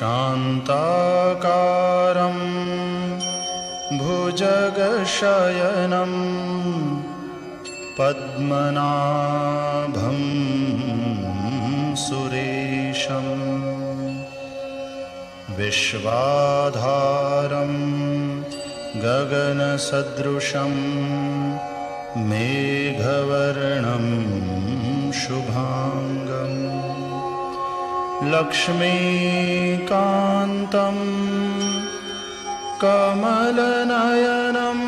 शान्ताकारं भुजगशयनं पद्मनाभं सुरेशं विश्वाधारं गगनसदृशं मेघवर्णं शुभांगं लक्ष्मीकान्तं कमलनयनं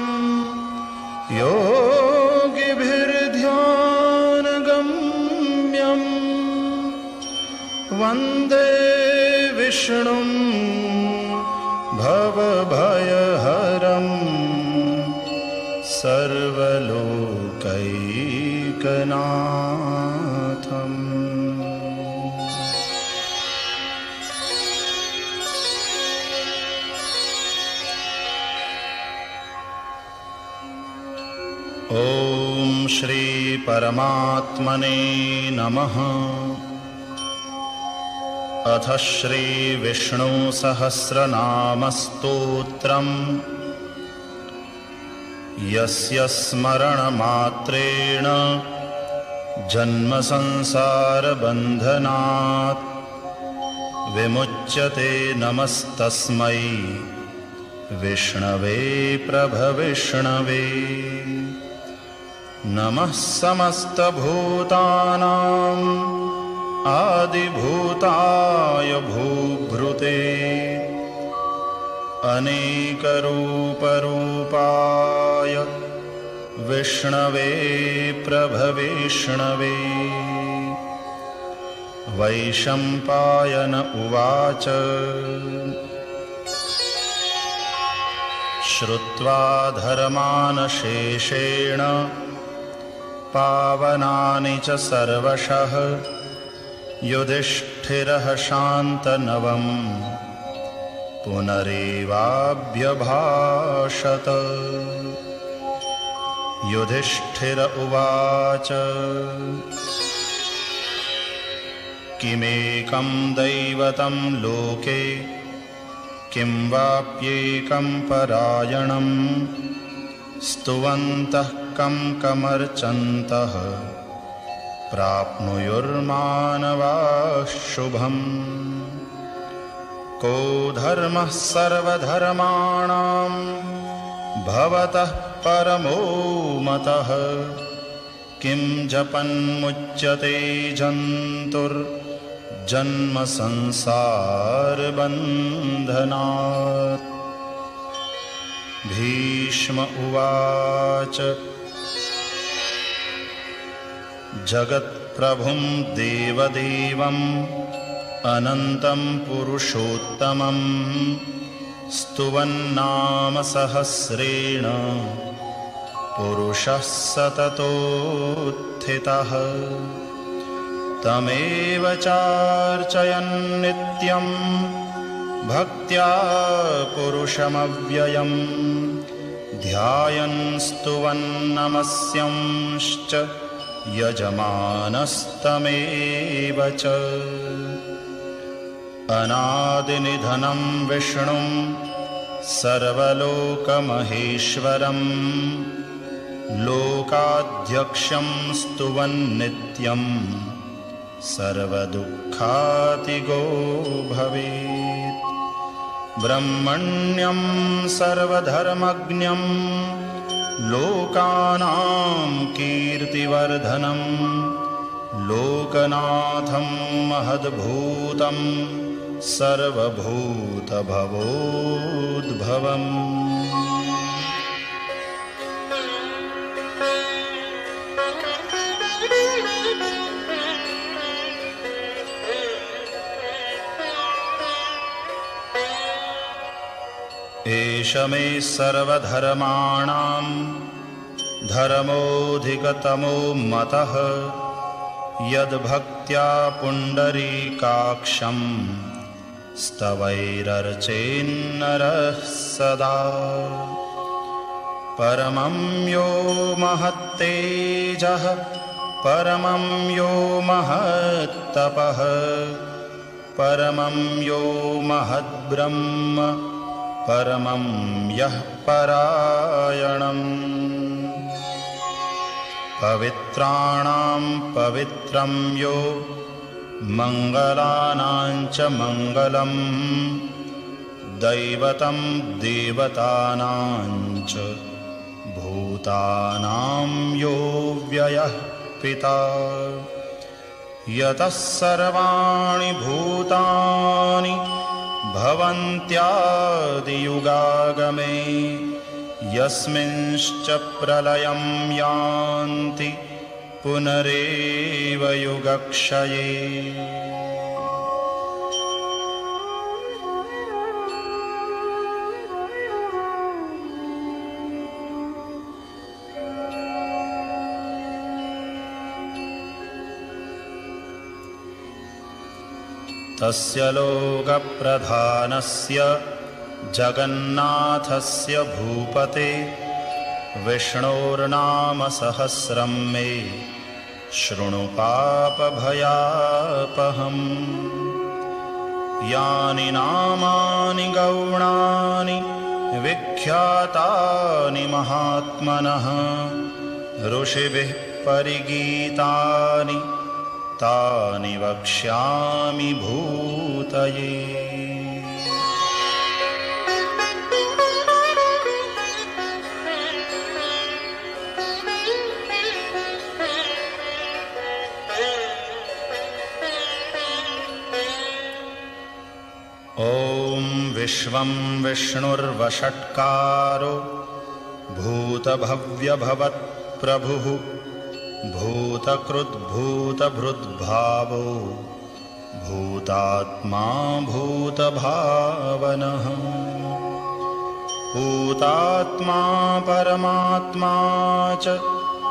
योगिभिर्ध्यानगम्यं वन्दे विष्णुं भवभयहरं सर्वलोकैकनाथम्। ओम श्री परमात्मने नमः। अथ श्री विष्णु सहस्रनाम स्तोत्रम् यस्य स्मरणमात्रेण जन्म संसार बन्धनात् विमुच्यते। नमस्तस्मै विष्णवे प्रभविष्णवे। नमः समस्तभूतानां आदिभूताय भूभृते अनेकरूपरूपाय विष्णवे प्रभविष्णवे। वैशम्पायन उवाच श्रुत्वा धर्मान् शेषेण पावनानि च सर्वशः युधिष्ठिरः शान्तनवं पुनरेवाभ्यभाषत। युधिष्ठिर उवाच किमेकं दैवतं लोके किं वाप्येकं परायणं स्तुवन्तः कं कमर्चन्तः प्राप्नुयुर्मानवाः शुभम्। को धर्मः सर्वधर्माणां भवतः परमो मतः किं जपन्मुच्यते जन्तुर्जन्म संसार बन्धनात्। भीष्म उवाच जगत्प्रभुं देवदेवम् अनन्तं पुरुषोत्तमं स्तुवन्नाम सहस्रेण पुरुषः सततोत्थितः। तमेव चार्चयन् नित्यं भक्त्या पुरुषमव्ययं ध्यायन् स्तुवन् नमस्यंश्च यजमानस्तमेव च। अनादिनिधनं विष्णुं सर्वलोकमहेश्वरं लोकाध्यक्षं स्तुवन्नित्यं सर्वदुःखातिगो भवेत्। ब्रह्मण्यं सर्वधर्मज्ञं लोकानां कीर्तिवर्धनं लोकनाथं महद्भूतं सर्वभूतभवोद्भवम्। एष मे सर्वधर्माणां धर्मोऽधिकतमो मतः यद्भक्त्या पुण्डरीकाक्षं स्तवैरर्चेन्नरः सदा। परमं यो महत्तेजः परमं यो महत्तपः परमं यो महद्ब्रह्म परमं यः परायणम्। पवित्राणां पवित्रं यो मङ्गलानां च मङ्गलम् दैवतं देवतानां च भूतानां यो व्ययः पिता। यतः सर्वाणि भूतानि भवन्त्यादियुगागमे यस्मिंश्च प्रलयं यान्ति पुनरेव युगक्षये। तस्य लोकप्रधानस्य जगन्नाथस्य भूपते विष्णोर्नाम सहस्रं मे शृणु पापभयापहम्। यानि नामानि गौणानि विख्यातानि महात्मनः ऋषिभिः परिगीतानि तानि वक्ष्यामि भूतये। ॐ विश्वं विष्णुर्वषट्कारो भूतभव्यभवत्प्रभुः भूतकृद्भूतभृद्भावो भूतात्मा भूतभावनः। भूतात्मा परमात्मा च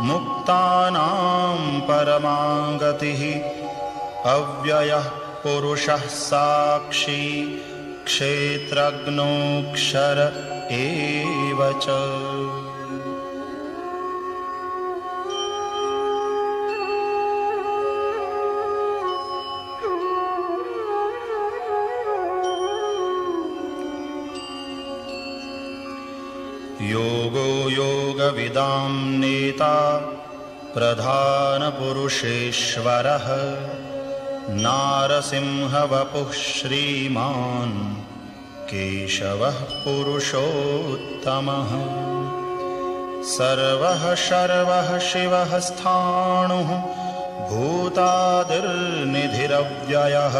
मुक्तानां परमा गतिः अव्ययः पुरुषः साक्षी क्षेत्रज्ञोऽक्षर एव च। योगो योगविदां नेता प्रधानपुरुषेश्वरः नारसिंहवपुः श्रीमान् केशवः पुरुषोत्तमः। सर्वः शर्वः शिवः स्थाणुः भूतादिर्निधिरव्ययः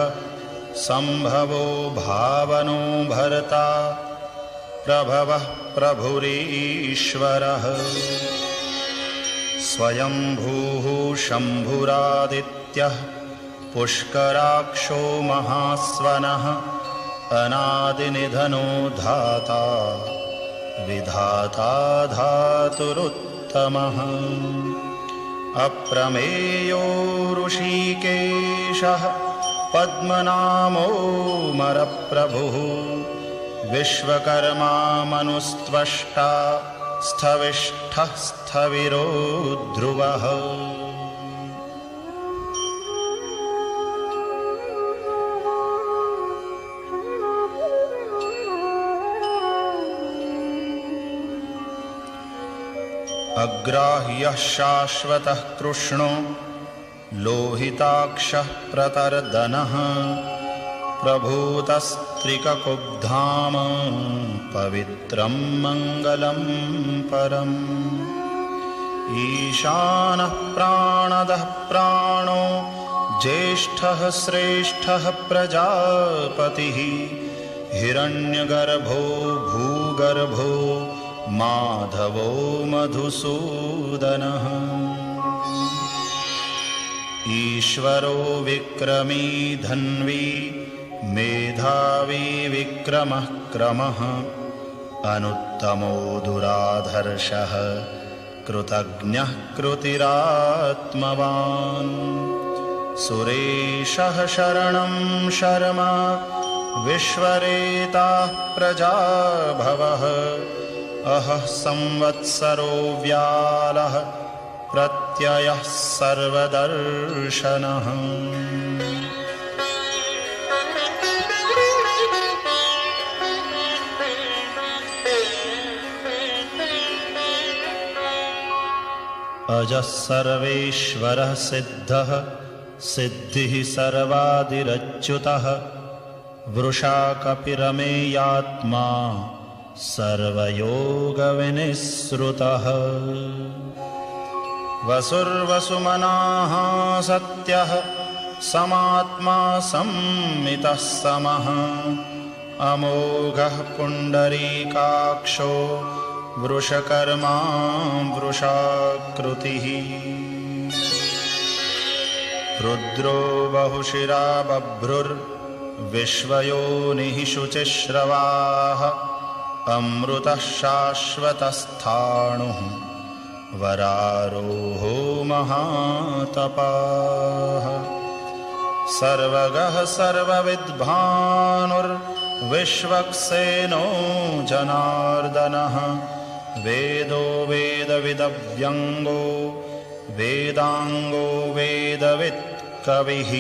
सम्भवो भावनो भर्ता प्रभवः प्रभुरीश्वरः। स्वयंभूः शम्भुरादित्यः पुष्कराक्षो महास्वनः अनादिनिधनो धाता विधाता धातुरुत्तमः। अप्रमेयो ऋषिकेशः पद्मनामोऽमरप्रभुः विश्वकर्मा मनुस्त्वष्टा स्थविष्ठः स्थविरो ध्रुवः। अग्राह्यः शाश्वतः कृष्णो लोहिताक्षः प्रतर्दनः प्रभूतस्त्रिककुब्धाम पवित्रं मङ्गलं परम् ईशानः प्राणदः प्राणो ज्येष्ठः श्रेष्ठः प्रजापतिः हिरण्यगर्भो भूगर्भो माधवो मधुसूदनः ईश्वरो विक्रमी धन्वी मेधावी विक्रमः क्रमः अनुत्तमो दुराधर्षः कृतज्ञः कृतिरात्मवान् सुरेशः शरणं शर्मा विश्वरेताः प्रजाभवः अहः संवत्सरो व्यालः प्रत्ययः सर्वदर्शनः अजः सर्वेश्वरः सिद्धः सिद्धिः सर्वादिरच्युतः वृषा कपिरमेयात्मा सर्वयोगविनिःसृतः वसुर्वसुमनाः सत्यः समात्मा संमितः समः अमोघः पुण्डरीकाक्षो वृषकर्मा वृषाकृतिः रुद्रो बहुशिरा बभ्रुर्विश्वयोनिः शुचिश्रवाः अमृतः शाश्वतस्थाणुः वरारोहो महातपाः सर्वगः सर्वविद्भानुर्विश्वक्सेनो जनार्दनः वेदो वेदविदव्यङ्गो वेदाङ्गो वेदवित् कविः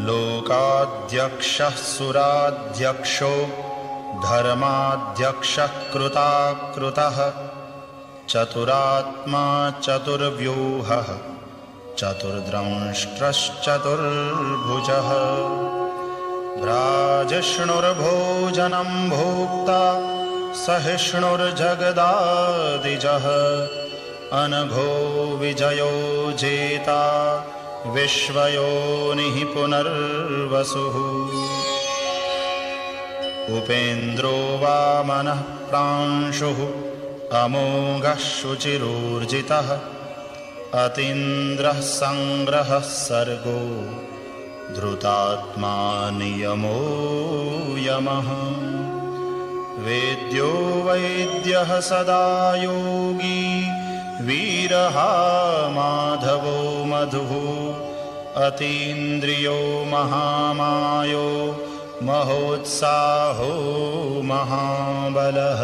लोकाध्यक्षः सुराध्यक्षो धर्माध्यक्षः कृताकृतः चतुरात्मा चतुर्व्यूहः चतुर्द्रंष्ट्रश्चतुर्भुजः भ्राजिष्णुर्भोजनं भोक्ता सहिष्णुर्जगदादिजः अनघो विजयो जेता विश्वयोनिः पुनर्वसुः उपेन्द्रो वामनः प्रांशुः अमोघः शुचिरूर्जितः अतीन्द्रः संग्रहः सर्गो धृतात्मा नियमो यमः वेद्यो वैद्यः सदा योगी वीरः माधवो मधुः अतीन्द्रियो महामायो महोत्साहो महाबलः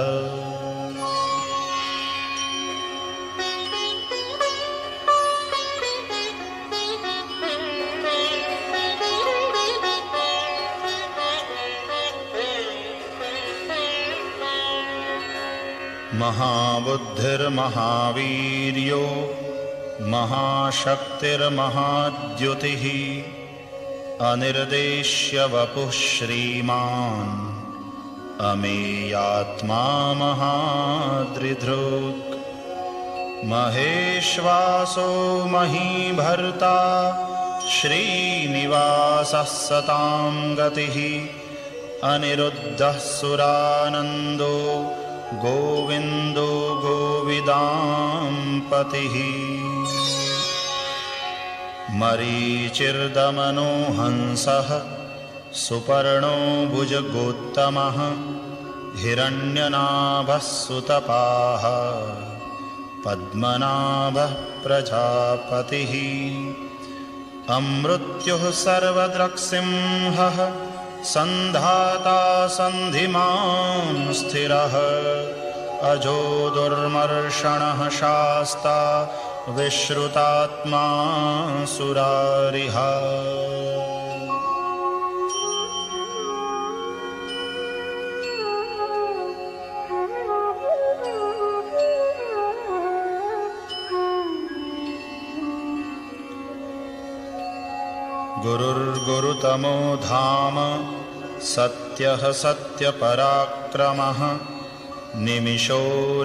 महाबुद्धिर्महावीर्यो महाशक्तिर्महाद्युतिः अनिर्देश्य वपुः श्रीमान् अमेयात्मा महादृधृक् महेश्वासो महीभर्ता श्रीनिवासः सतां गतिः अनिरुद्धः सुरानन्दो गोविन्दो गोविदाम्पतिः मरीचिर्दमनो हंसः सुपर्णो भुजगोत्तमः हिरण्यनाभः सुतपाः पद्मनाभः प्रजापतिः अमृत्युः सर्वदृक्सिंहः सन्धाता सन्धिमान् स्थिरः अजो दुर्मर्षणः शास्ता विश्रुतात्मा सुरारिहा। गुरुर्गुरुतमो धाम सत्यः सत्यपराक्रमः निमिषो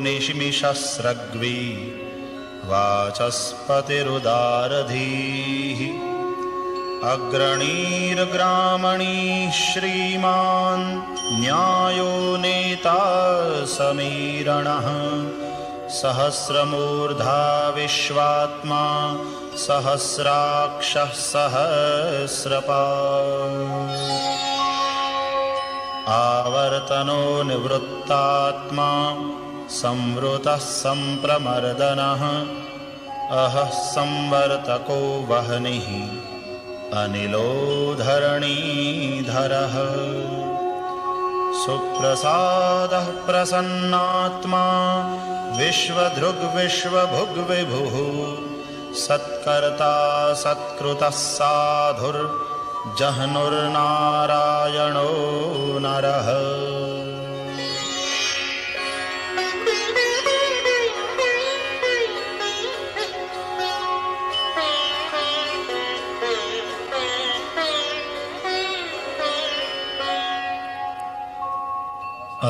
निमिषस्रग्वी वाचस्पतिरुदारधीः अग्रणीर्ग्रामणीः श्रीमान् न्यायो नेता समीरणः सहस्रमूर्धा विश्वात्मा सहस्राक्षः सहस्रपात् आवर्तनो निवृत्तात्मा संवृतः संप्रमर्दनः अहः संवर्तको वह्निः अनिलो धरणीधरः सुप्रसादः प्रसन्नात्मा विश्वधृग्विश्वभुग्विभुः सत्कर्ता सत्कृतः साधुर्जह्नुर्नारायणो नरः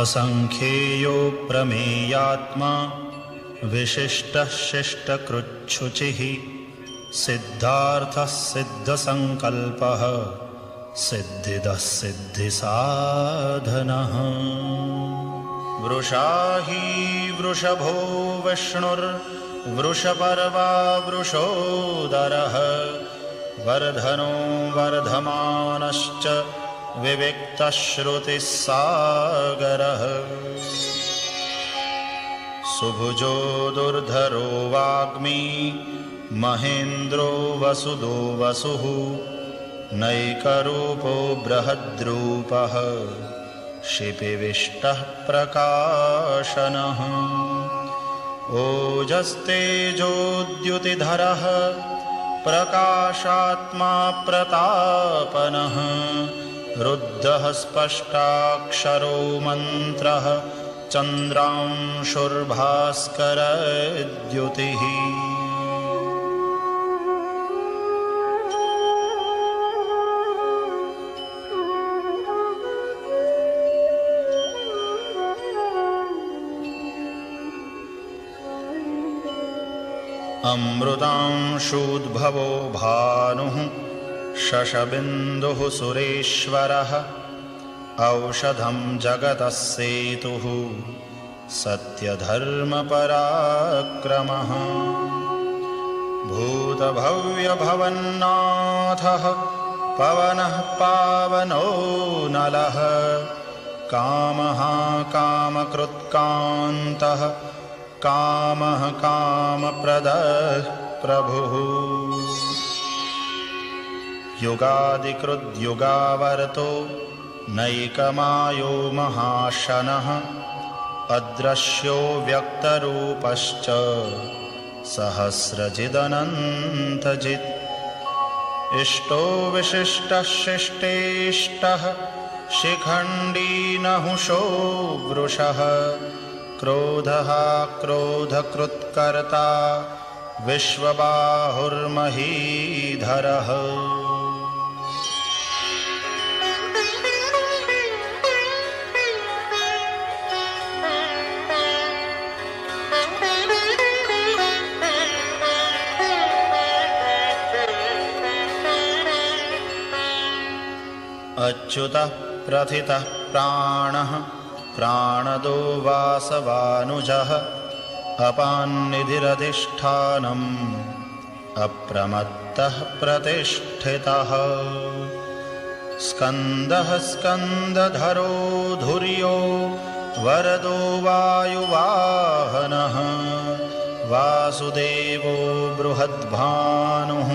असंख्येयो प्रमेयात्मा विशिष्टः शिष्टकृच्छुचिः सिद्धार्थः सिद्धसंकल्पः सिद्धिदः सिद्धिसाधनः वृषा हि वृषभो विष्णुर्वृषपर्वा वृषोदरः वर्धनो वर्धमानश्च विविक्तश्रुतिस्सागरः सुभुजो दुर्धरो वाग्मी महेन्द्रो वसुदो वसुः नैकरूपो बृहद्रूपः शिपिविष्टः प्रकाशनः ओजस्तेजोद्युतिधरः प्रकाशात्मा प्रतापनः रुद्धः स्पष्टाक्षरो मन्त्रः चन्द्रांशुर्भास्करद्युतिः अमृतांशूद्भवो भानुः शशबिन्दुः सुरेश्वरः औषधं जगतः सेतुः सत्यधर्मपराक्रमः भूतभव्यभवन्नाथः पवनः पावनो नलः कामः कामकृत्कान्तः कामः कामप्रदः प्रभुः युगादिकृद्युगावर्तो नैकमायो महाशनः अदृश्यो व्यक्तरूपश्च सहस्रजिदनन्तजित् इष्टो विशिष्टः शिष्टेष्टः शिखण्डी नहुषो वृषः क्रोधः क्रोधकृत्कर्ता विश्वबाहुर्महीधरः अच्युतः प्रथितः प्राणः प्राणदो वासवानुजः अपान्निधिरधिष्ठानम् अप्रमत्तः प्रतिष्ठितः स्कन्दः स्कन्दधरो धुर्यो वरदो वायुवाहनः वासुदेवो बृहद्भानुः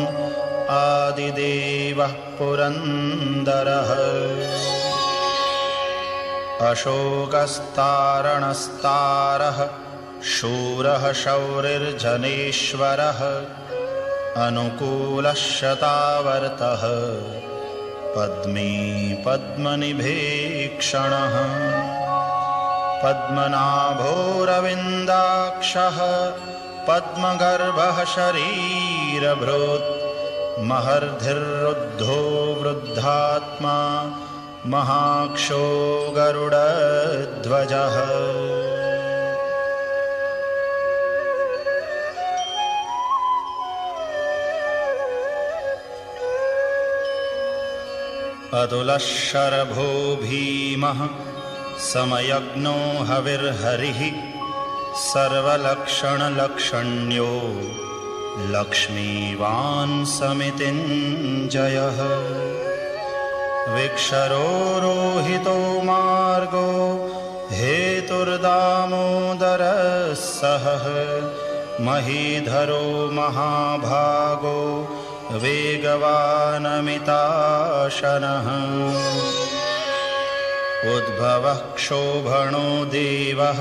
आदिदेवः पुरन्दरः अशोकस्तारणस्तारः शूरः शौरिर्जनेश्वरः अनुकूलः शतावर्तः पद्मी पद्मनिभीक्षणः पद्मनाभोरविन्दाक्षः पद्मगर्भः शरीरभृत् महर्धिरुद्धो वृद्धात्मा महाक्षो गरुडध्वजः अतुलः शरभो भीमः समयज्ञो हविर्हरिः सर्वलक्षणलक्षण्यो लक्ष्मीवान् समितिञ्जयः विक्षरो रोहितो मार्गो हेतुर्दामोदरः सहः महीधरो महाभागो वेगवानमिताशनः उद्भवः क्षोभणो देवः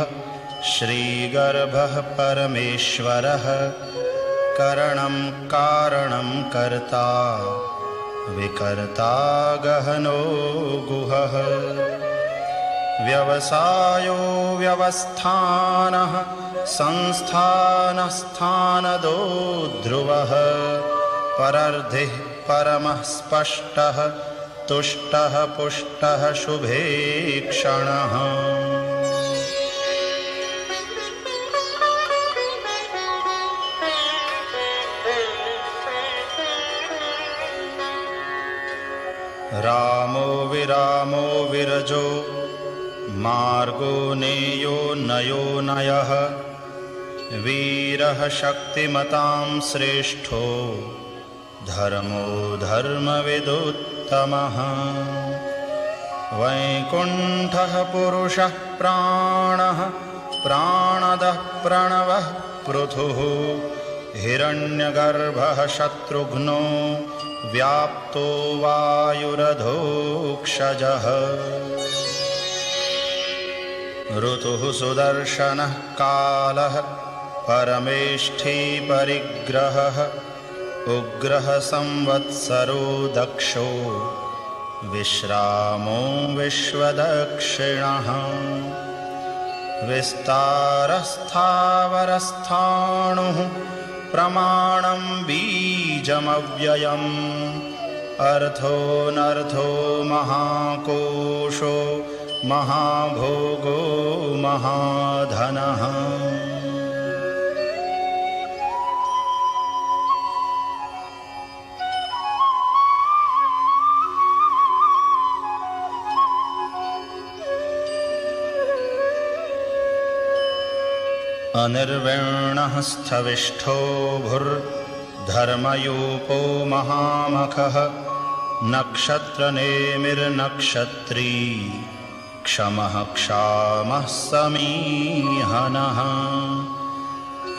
श्रीगर्भः परमेश्वरः करणं कारणं कर्ता विकर्ता गहनो गुहः व्यवसायो व्यवस्थानः संस्थानस्थानदो ध्रुवः परर्धिः परमः स्पष्टः तुष्टः पुष्टः शुभेक्षणः रामो विरामो विरजो मार्गो नेयो नयो नयः वीरः शक्तिमतां श्रेष्ठो धर्मो धर्मविदुत्तमः वैकुण्ठः पुरुषः प्राणः प्राणदः प्रणवः पृथुः हिरण्यगर्भः शत्रुघ्नो व्याप्तो वायुरधोक्षजः ऋतुः सुदर्शनः कालः परमेष्ठी परिग्रहः उग्रः संवत्सरो दक्षो विश्रामो विश्वदक्षिणः विस्तारस्थावरस्थाणुः प्रमाणं बीजमव्ययम् अर्थोऽनर्थो महाकोशो महाभोगो महाधनः अनिर्विण्णः स्थविष्ठो भुर्धर्मयूपो महामखः नक्षत्रनेमिर्नक्षत्री क्षमः क्षामः समीहनः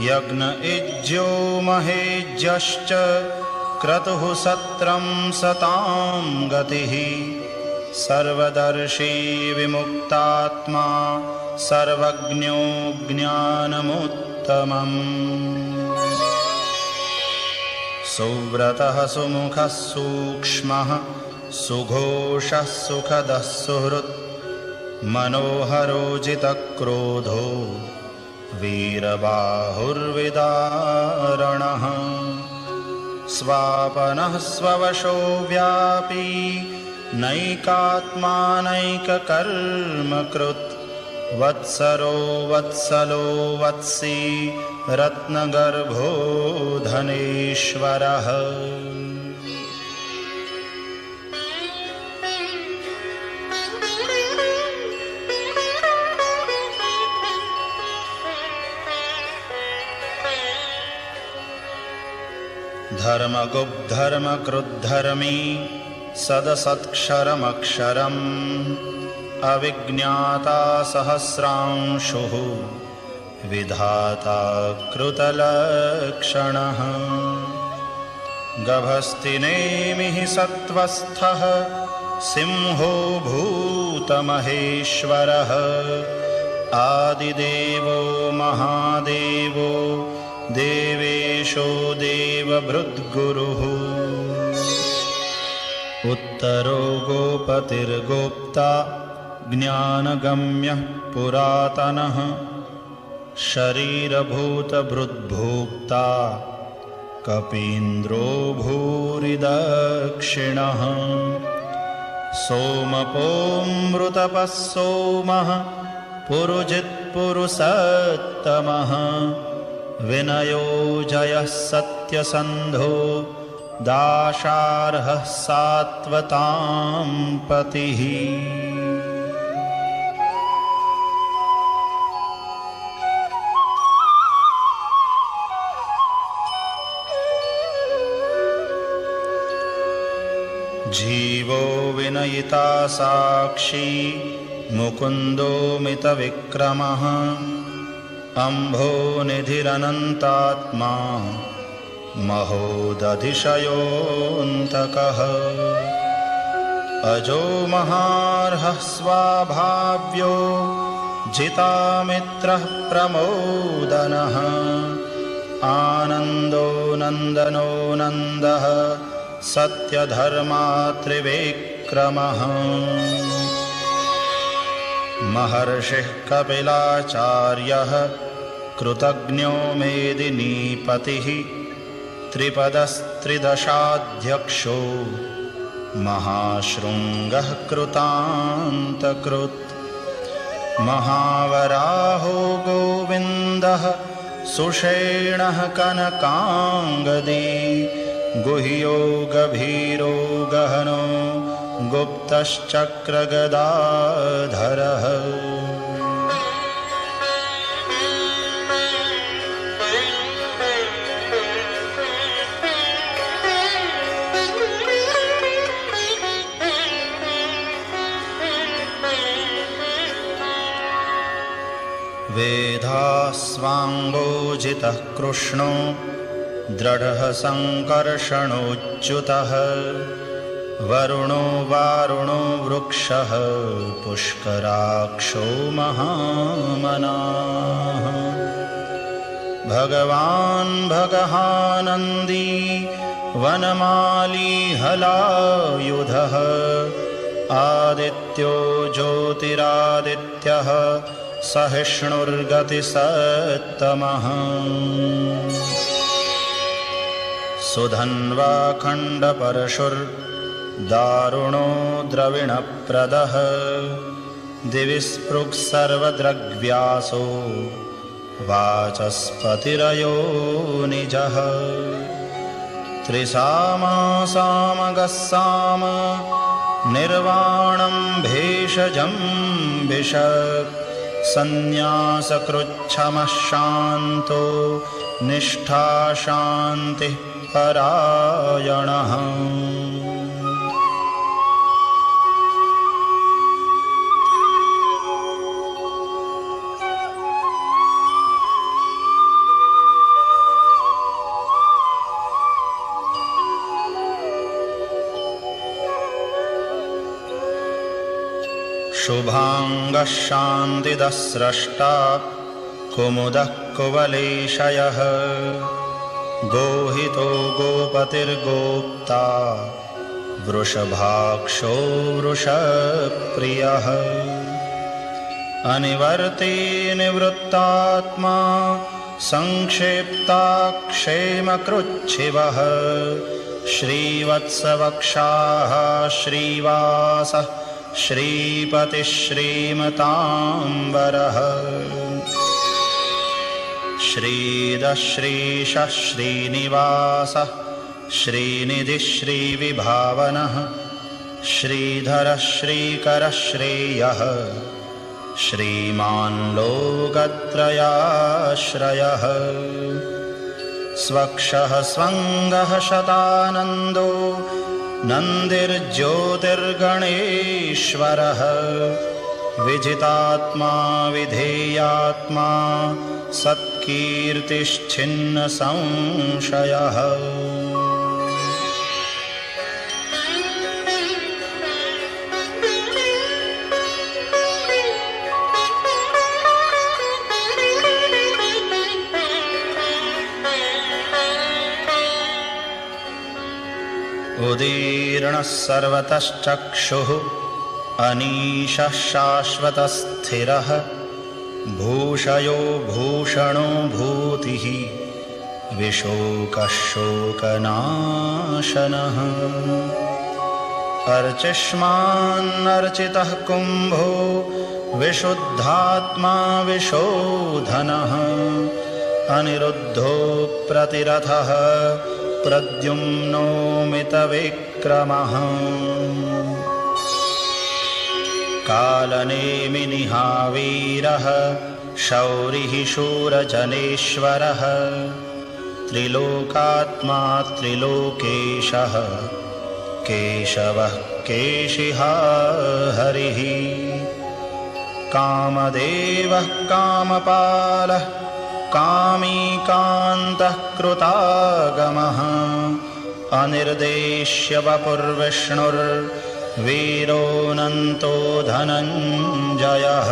यज्ञ इज्यो महेज्यश्च क्रतुः सत्रं सतां गतिः सर्वदर्शी विमुक्तात्मा सर्वज्ञो ज्ञानमुत्तमम् सुव्रतः सुमुखः सूक्ष्मः सुघोषः सुखदः सुहृत् मनोहरोजितक्रोधो वीरबाहुर्विदारणः स्वापनः स्ववशो व्यापी नैकात्मानैककर्मकृत् वत्सरो वत्सलो वत्सी रत्नगर्भो धनेश्वरः धर्मगुप्धर्मकृद्धर्मी सदसत्क्षरमक्षरम् अविज्ञाता सहस्रांशुः विधाता कृतलक्षणः गभस्तिनेमिः सत्त्वस्थः सिंहो भूतमहेश्वरः आदिदेवो महादेवो देवेशो देवभृद्गुरुः उत्तरो गोपतिर्गोप्ता ज्ञानगम्यः पुरातनः शरीरभूतभृद्भोक्ता कपीन्द्रो भूरिदक्षिणः सोमपोऽमृतपः सोमः पुरुजित्पुरुषोत्तमः विनयो जयः सत्यसन्धो दाशार्हः सात्वतां पतिः जीवो विनयिता साक्षी मुकुन्दो मितविक्रमः अम्भो निधिरनन्तात्मा महोदधिशयोऽन्तकः अजो महार्हः स्वाभाव्यो जितामित्रः प्रमोदनः आनन्दो नन्दनो नन्दः सत्यधर्मा त्रिविक्रमः महर्षिः कपिलाचार्यः कृतज्ञो मेदिनीपतिः त्रिपदस्त्रिदशाध्यक्षो महाशृङ्गः कृतान्तकृत् महावराहो गोविन्दः सुषेणः कनकाङ्गदी गुह्यो गभीरो गहनो गुप्तश्चक्रगदाधरः वेदास्वाङ्गोजितः कृष्णो दृढः सङ्कर्षणोच्युतः वरुणो वारुणो वृक्षः पुष्कराक्षो महामनाः भगवान् भगहानन्दी वनमाली हलायुधः आदित्यो ज्योतिरादित्यः सहिष्णुर्गतिसत्तमः सुधन्वा खण्डपरशुर्दारुणो द्रविणप्रदः दिवि स्पृक् सर्वद्रग्व्यासो वाचस्पतिरयो निजः त्रिसामा सामगस्साम निर्वाणं भेषजं भिषक् सन्न्यासकृच्छमः शान्तो निष्ठा शान्तिः परायणः शुभांगः शान्तिदः स्रष्टा कुमुदः कुवलेशयः गोहितो गोपतिर्गोप्ता वृषभाक्षो वृषप्रियः अनिवर्ते निवृत्तात्मा संक्षेप्ताक्षेमकृच्छिवः श्रीवत्सवक्षाः श्रीवासः श्रीपतिः श्रीमताम्बरः श्रीदः श्रीशः श्रीनिवासः श्रीनिधिः श्रीविभावनः श्रीधरः श्रीकरः श्रेयः श्रीमान् लोकत्रयाश्रयः स्वक्षः स्वङ्गः शतानन्दो नन्दिर्ज्योतिर्गणेश्वरः विजितात्मा विधेयात्मा सत्कीर्तिश्छिन्न संशयः उदीर्णः सर्वतश्चक्षुः अनीशः शाश्वतस्थिरः भूषयो भूषणो भूतिः विशोकः शोकनाशनः अर्चिष्मान्नर्चितः कुम्भो विशुद्धात्मा विशोधनः अनिरुद्धो प्रतिरथः प्रद्युम्नो मितविक्रमः कालनेमिनिहावीरः शौरिः शूरजनेश्वरः त्रिलोकात्मा त्रिलोकेशः केशवः केशिहा हरिः कामदेवः कामपालः कामीकान्तः कृतागमः अनिर्देश्य वपुर्विष्णुर्वीरोऽनन्तो धनञ्जयः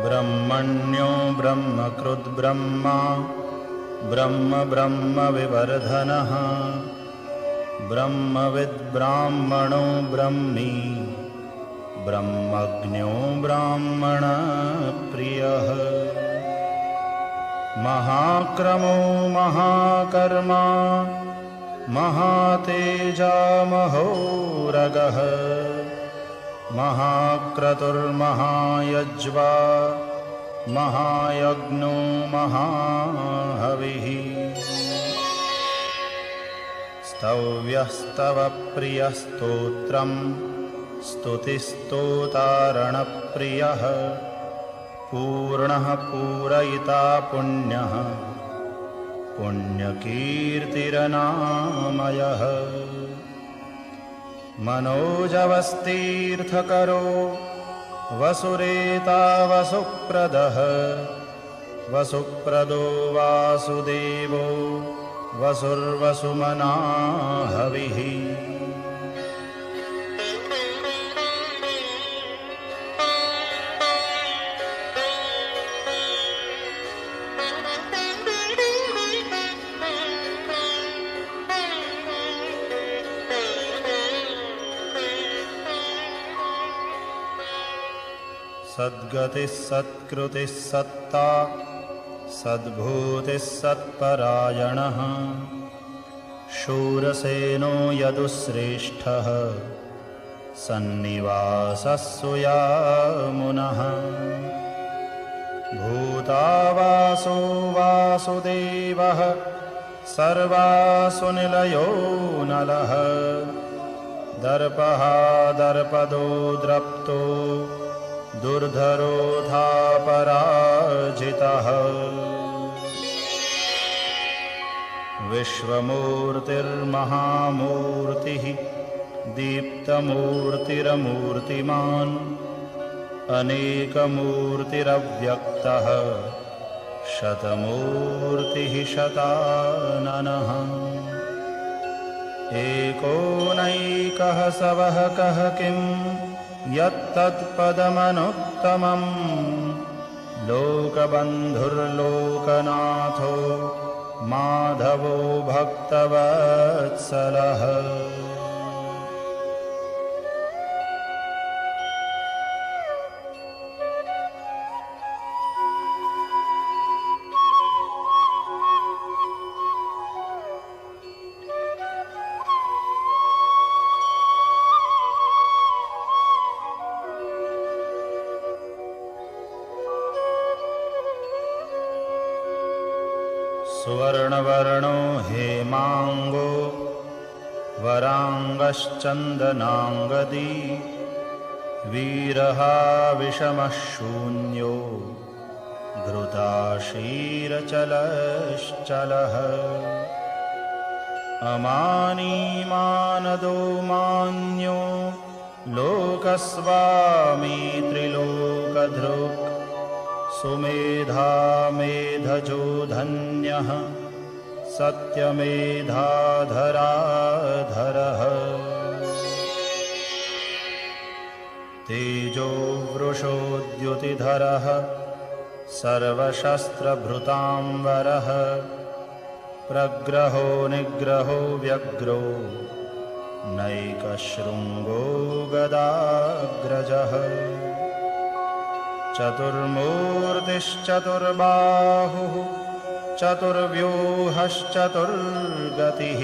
ब्रह्मण्यो ब्रह्मकृद्ब्रह्मा ब्रह्म ब्रह्मविवर्धनः ब्रह्मविद्ब्राह्मणो ब्रह्मी ब्रह्मज्ञो ब्राह्मणप्रियः महाक्रमो महाकर्मा महातेजा महोरगः महाक्रतुर्महायज्वा महायज्ञो महाहविः स्तव्यस्तवप्रियस्तोत्रं स्तुतिस्तोतारणप्रियः पूर्णः पूरयिता पुण्यः पुण्यकीर्तिरनामयः मनोजवस्तीर्थकरो वसुरेता वसुप्रदः वसुप्रदो वासुदेवो वसुर्वसुमनाहविः सद्गतिः सत्कृतिः सत्ता सद्भूतिः सत्परायणः शूरसेनो यदुश्रेष्ठः सन्निवासः सुयामुनः भूतावासो वासुदेवः सर्वासु निलयो नलः दर्पः दर्पदो द्रप्तो दुर्धरोऽधापराजितः विश्वमूर्तिर्महामूर्तिः दीप्तमूर्तिरमूर्तिमान् अनेकमूर्तिरव्यक्तः शतमूर्तिः शताननः एको नैकः सवः कः किं यत्तत्पदमनुत्तमं लोकबन्धुर्लोकनाथो माधवो भक्तवत्सलः सुवर्णवर्णो हेमांगो वरांगश्चंदनांगदी वीरहा विषमशून्यो घृताशीरचलश्चलः अमानीमानदो मान्यो लोकस्वामी त्रिलोकधृक् सुमेधा मेधजो धन्यः सत्यमेधाधराधरः तेजो वृषोद्युतिधरः सर्वशस्त्रभृतांवरः प्रग्रहो निग्रहो व्यग्रो नैकशृङ्गो गदाग्रजः चतुर्मूर्तिश्चतुर्बाहुः चतुर्व्यूहश्चतुर्गतिः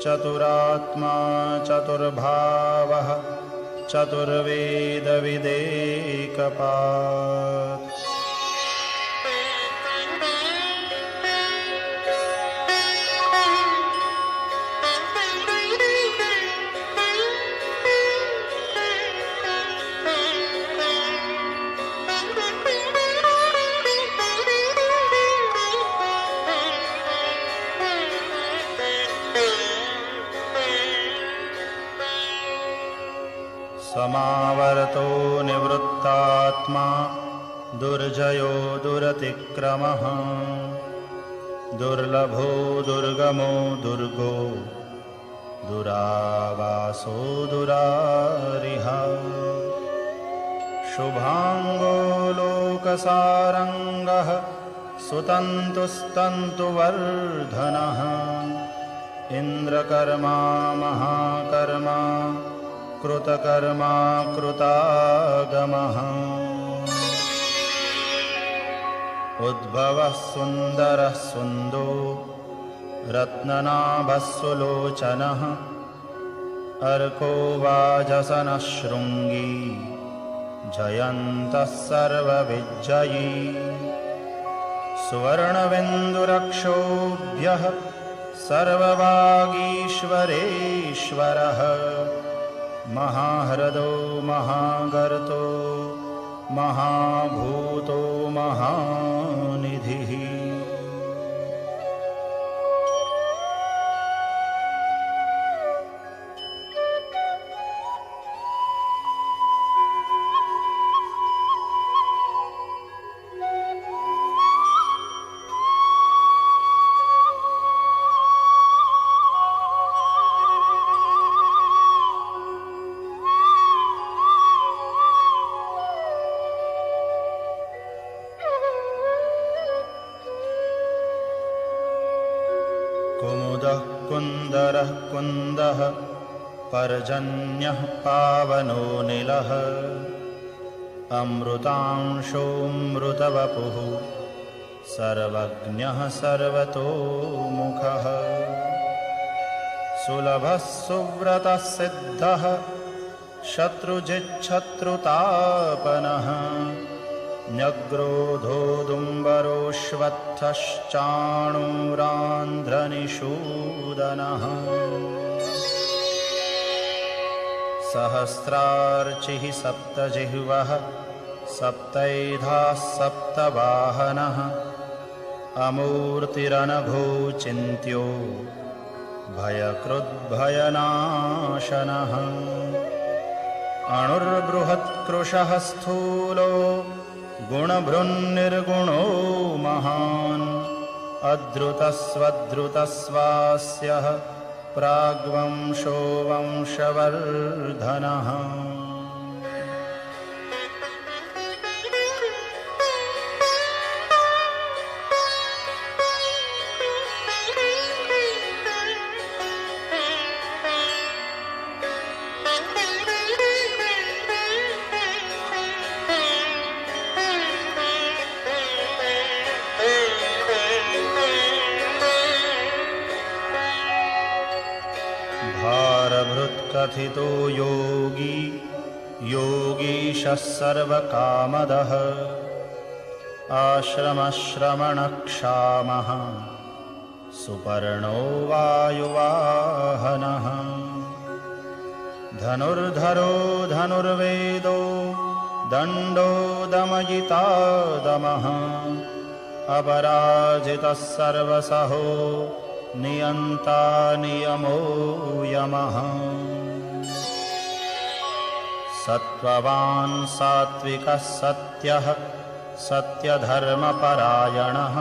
चतुरात्मा चतुर्भावः चतुर्वेदविदेकपात् समावर्तो निवृत्तात्मा दुर्जयो दुरतिक्रमः दुर्लभो दुर्गमो दुर्गो दुरावासो दुरारिः शुभांगो लोकसारंगः सुतन्तुस्तन्तुवर्धनः इन्द्रकर्मा महाकर्मा कृतकर्मा कृतागमः उद्भवः सुन्दरः सुन्दो रत्ननाभः सुलोचनः अर्को वाजसनः शृङ्गी जयन्तः सर्वविज्जयी सुवर्णबिन्दुरक्षोभ्यः सर्ववागीश्वरेश्वरः महाह्रदो महागर्तो महाभूतो महानिधिः कुमुदः कुन्दरः कुन्दः पर्जन्यः पावनो निलः अमृतांशोऽमृतवपुः सर्वज्ञः सर्वतोमुखः सुलभः सुव्रतः सिद्धः शत्रुजिच्छत्रुतापनः न्यग्रोधोदुम्बरोऽश्वत्थश्चाणूरान्ध्रनिषूदनः सहस्रार्चिः सप्तजिह्वः सप्तैधाः सप्तवाहनः अमूर्तिरनघो चिन्त्यो भयकृद्भयनाशनः अणुर्बृहत्कृशः स्थूलो गुणभृन्निर्गुणो महान् अद्रुतस्वद्रुतस्वास्यः प्राग्वंशो वंशवर्धनः भारभृत्कथितो योगी योगीशः सर्वकामदः आश्रमश्रमणक्षामः सुपर्णो वायुवाहनः धनुर्धरो धनुर्वेदो दण्डो दमयिता दमः अपराजितः सर्वसहो नियन्ता नियमो यमः सत्त्ववान् सात्विकः सत्यः सत्यधर्मपरायणः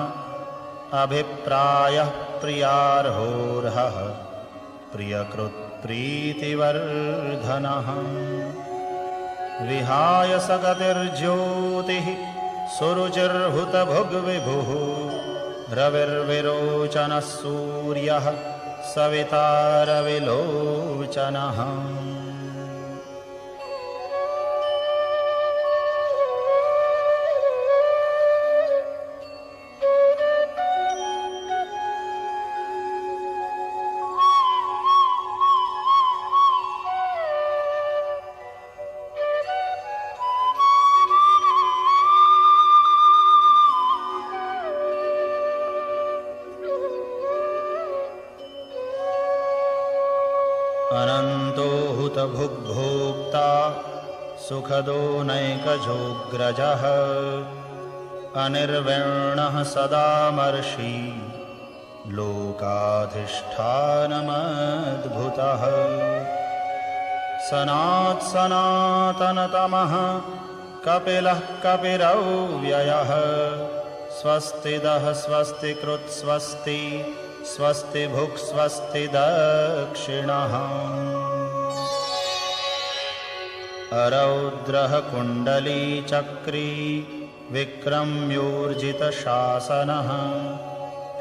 अभिप्रायः प्रियार्होर्हः प्रियकृत्प्रीतिवर्धनः विहाय सगतिर्ज्योतिः सुरुचिर्हुतभुग्विभुः रविर्विरोचनः सूर्यः सविता रविलोचनः अनन्तो हुतभुग्भोक्ता सुखदो नैकजोऽग्रजः अनिर्विण्णः सदामर्षि लोकाधिष्ठानमद्भुतः सनातनतमः कपिलः कपिरव्ययः स्वस्तिदः स्वस्तिकृत् स्वस्ति स्वस्ति भुक् स्वस्ति दक्षिणः अरौद्रः कुण्डलीचक्री विक्रम्योर्जितशासनः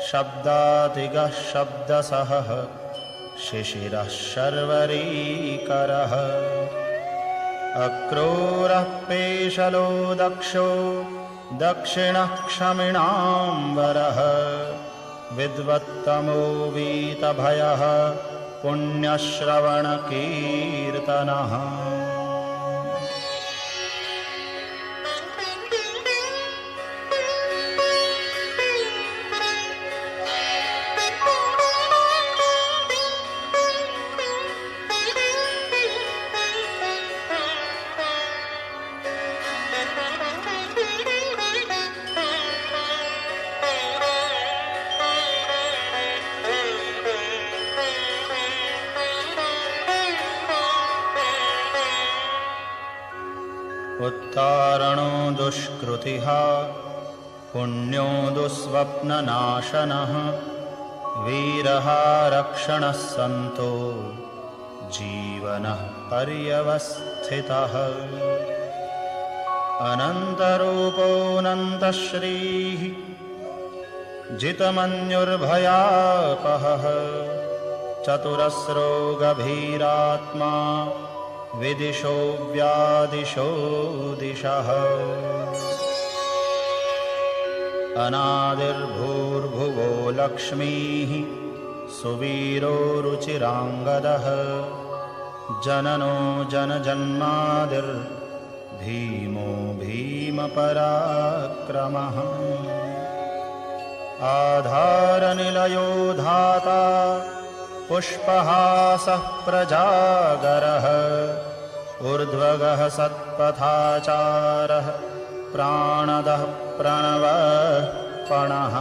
शब्दातिगः शब्दसहः शिशिरः शर्वरीकरः अक्रूरः पेशलो दक्षो दक्षिणः क्षमिणाम्बरः विद्वत्तमो वीतभयः पुण्यश्रवणकीर्तनः उत्तारणो दुष्कृतिः पुण्यो दुःस्वप्ननाशनः वीरः रक्षणः सन्तो जीवनः पर्यवस्थितः अनन्तरूपोऽनन्तश्रीः जितमन्युर्भयापहः चतुरस्रो गभीरात्मा विदिशो व्यादिशो दिशः अनादिर्भूर्भुवो लक्ष्मीः सुवीरो रुचिराङ्गदः जननो जनजन्मादिर्भीमो भीमपराक्रमः आधारनिलयो धाता पुष्पहासः प्रजागरः ऊर्ध्वगः सत्पथाचारः प्राणदः प्रणवः पणः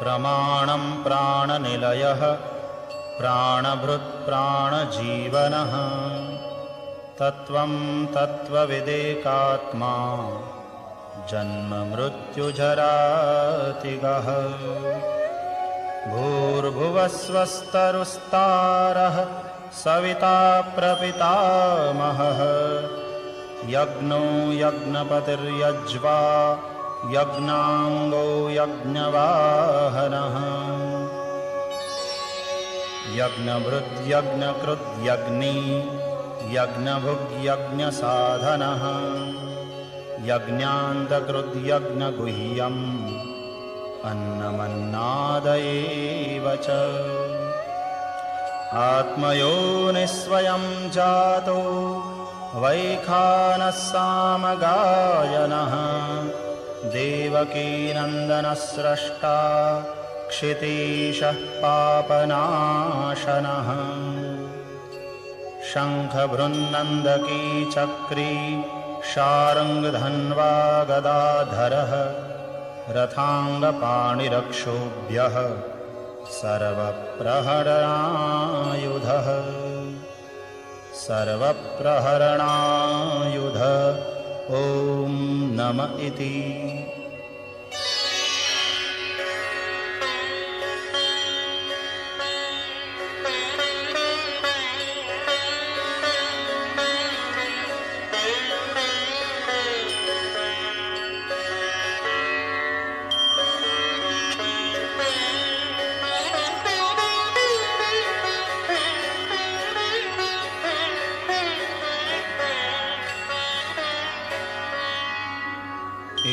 प्रमाणं प्राणनिलयः प्राणभृत् प्राणजीवनः तत्त्वं तत्त्वविदेकात्मा जन्ममृत्युजरातिगः भूर्भुवस्वस्तरुस्तारः सविता प्रपितामहः यज्ञो यज्ञपतिर्यज्वा यज्ञाङ्गो यज्ञवाहनः यज्ञभृद्यज्ञकृद्यज्ञी यज्ञभुग्यज्ञसाधनः यज्ञान्तकृद्यज्ञगुह्यम् अन्नमन्नादयेव च आत्मयोनिस्वयं जातो वैखानः सामगायनः देवकीनन्दनस्रष्टा क्षितीशः पापनाशनः शङ्खभृन्नन्दकी चक्री शार्ङ्गधन्वा गदाधरः रथाङ्गपाणिरक्षोभ्यः सर्वप्रहरणायुधः सर्वप्रहरणायुध ॐ नम इति।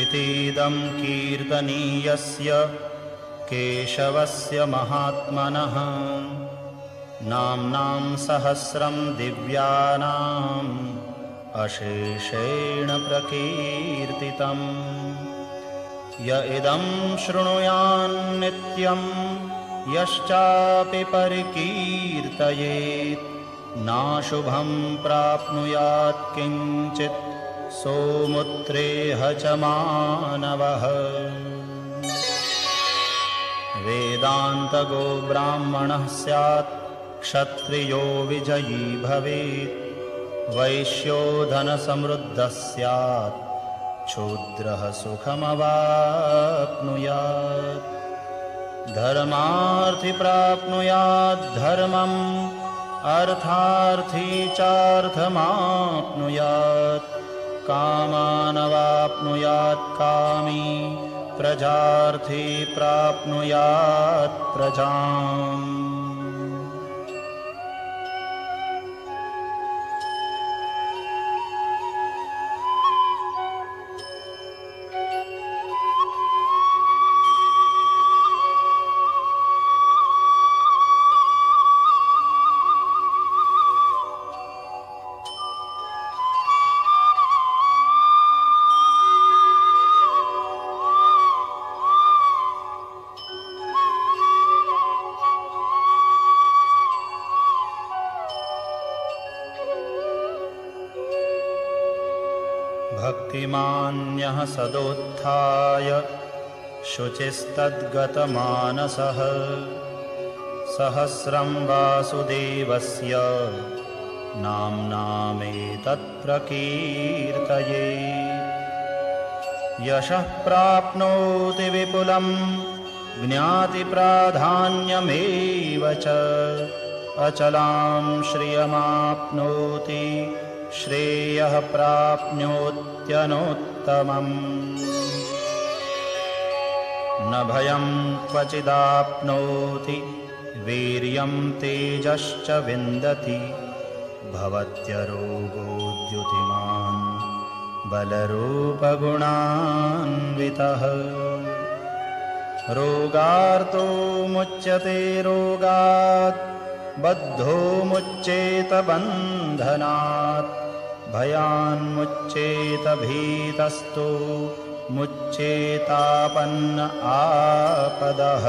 इतीदं कीर्तनीयस्य केशवस्य महात्मनः नाम्नां सहस्रं दिव्यानाम् अशेषेण प्रकीर्तितम् य इदं शृणुयान्नित्यं यश्चापि परिकीर्तयेत् नाशुभं प्राप्नुयात् किञ्चित् सोमुत्रेह च मानवः वेदान्तगो ब्राह्मणः स्यात् क्षत्रियो विजयी भवेत् वैश्यो धनसमृद्धः स्यात् शूद्रः सुखमवाप्नुयात् धर्मार्थी प्राप्नुयात् धर्मम् अर्थार्थी चार्थमाप्नुयात् कामानवाप्नुयात् कामी प्रजार्थी प्राप्नुयात् प्रजाम्। भक्तिमान्यः सदोत्थाय शुचिस्तद्गतमानसः सहस्रं वासुदेवस्य नाम्नामेतत्प्रकीर्तये यशः प्राप्नोति विपुलं ज्ञातिप्राधान्यमेव च अचलां श्रियमाप्नोति श्रेयः प्राप्नोत्यनोत्तमम् न भयं क्वचिदाप्नोति वीर्यं तेजश्च विन्दति भवत्यरोगोद्युतिमान् बलरूपगुणान्वितः रोगार्तो मुच्यते रोगात् बद्धो मुच्येत बन्धनात् भयान्मुच्येत भीतस्तो मुच्येतापन्न आपदः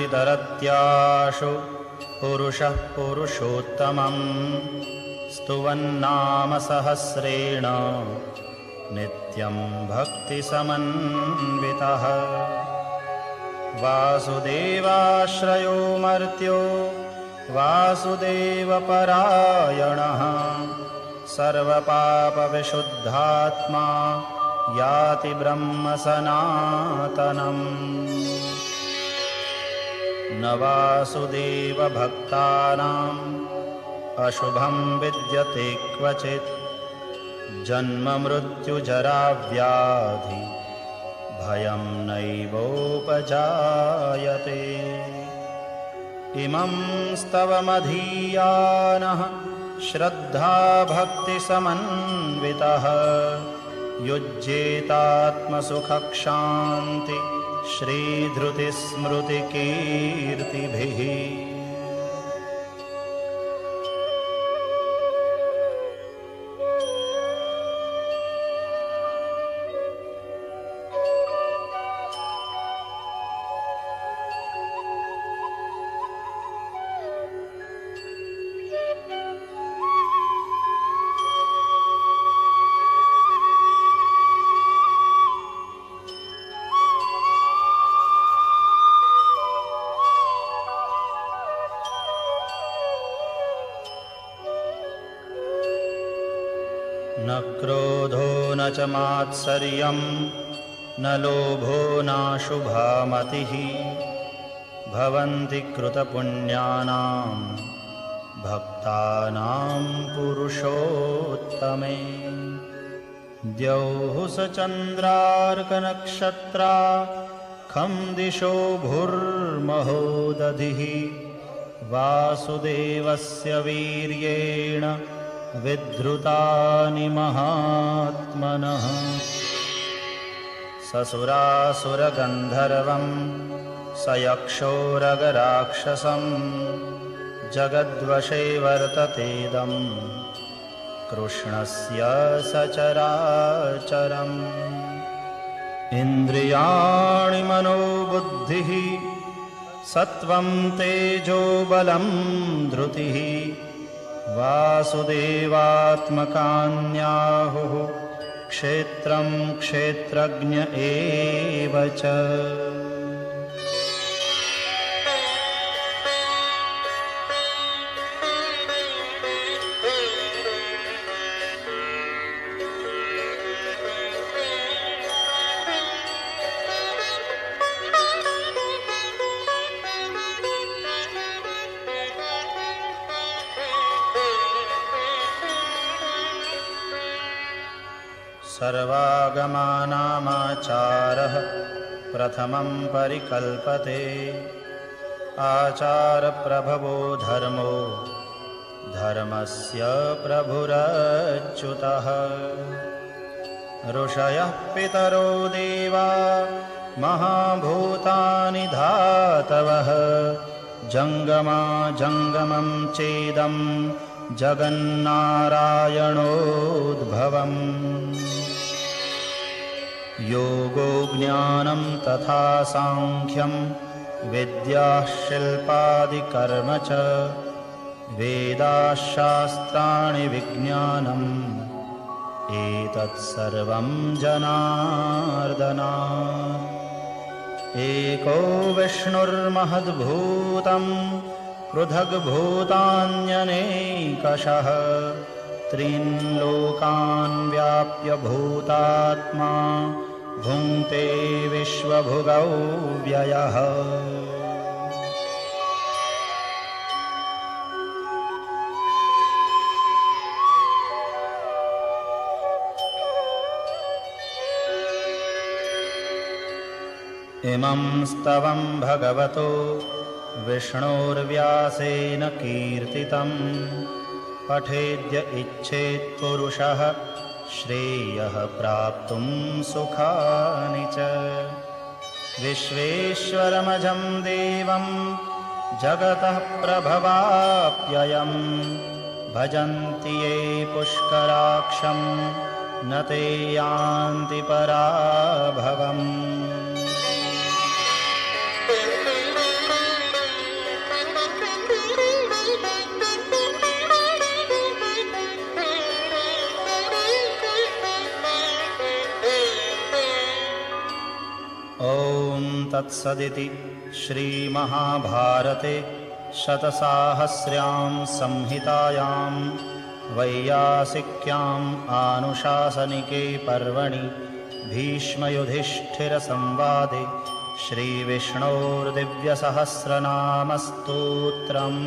दुर्गाण्यतितरत्याशु पुरुषः पुरुषोत्तमं स्तुवन्नाम सहस्रेण नित्यं भक्तिसमन्वितः वासुदेवाश्रयो मर्त्यो वासुदेवपरायणः सर्वपापविशुद्धात्मा याति ब्रह्म सनातनम्। न वासुदेवभक्तानाम् अशुभं विद्यते क्वचित् जन्म मृत्युजरा व्याधि भयं नैवोपजायते। इमं स्तवमधीयानः श्रद्धा भक्तिसमन्वितः युज्येतात्मसुखक्षान्ति श्रीधृतिस्मृतिकीर्तिभिः। न क्रोधो न च मात्सर्यं न लोभो नाशुभा मतिः भवन्ति कृतपुण्यानां भक्तानां पुरुषोत्तमे। द्यौः स चन्द्रार्कनक्षत्रा खं दिशो भुर्महोदधिः वासुदेवस्य वीर्येण विधृतानि महात्मनः। ससुरासुरगन्धर्वं सयक्षोरगराक्षसं जगद्वशे वर्ततेदं कृष्णस्य सचराचरम्। इन्द्रियाणि मनोबुद्धिः सत्त्वं तेजो बलं धृतिः वासुदेवात्मकान्याहुः क्षेत्रं क्षेत्रज्ञ एव च। सर्वागमानामाचारः प्रथमं परिकल्पते आचारप्रभवो धर्मो धर्मस्य प्रभुरच्युतः। ऋषयः पितरो देवा महाभूतानि धातवः जङ्गमा जङ्गमं चेदं जगन्नारायणोद्भवम्। योगो ज्ञानं तथा सांख्यं विद्याः शिल्पादिकर्म च वेदाः शास्त्राणि विज्ञानम् एतत्सर्वं जनार्दनात्। एको विष्णुर्महद्भूतं पृथग्भूतान्यनेकशः त्रीन् लोकान् व्याप्य भूतात्मा भुङ्क्ते विश्वभुगौ व्ययः। इमं स्तवं भगवतो विष्णोर्व्यासेन कीर्तितं पठेद्य इच्छेत् पुरुषः श्रेयः प्राप्तुं सुखानि च। विश्वेश्वरमजं देवं जगतः प्रभवाप्ययं भजन्ति ये पुष्कराक्षं न ते यान्ति पराभवम्। ॐ तत्सदिति श्रीमहाभारते शतसाहस्र्यां संहितायां वैयासिक्याम् आनुशासनिके पर्वणि भीष्मयुधिष्ठिरसंवादे श्रीविष्णोर्दिव्यसहस्रनामस्तोत्रम्।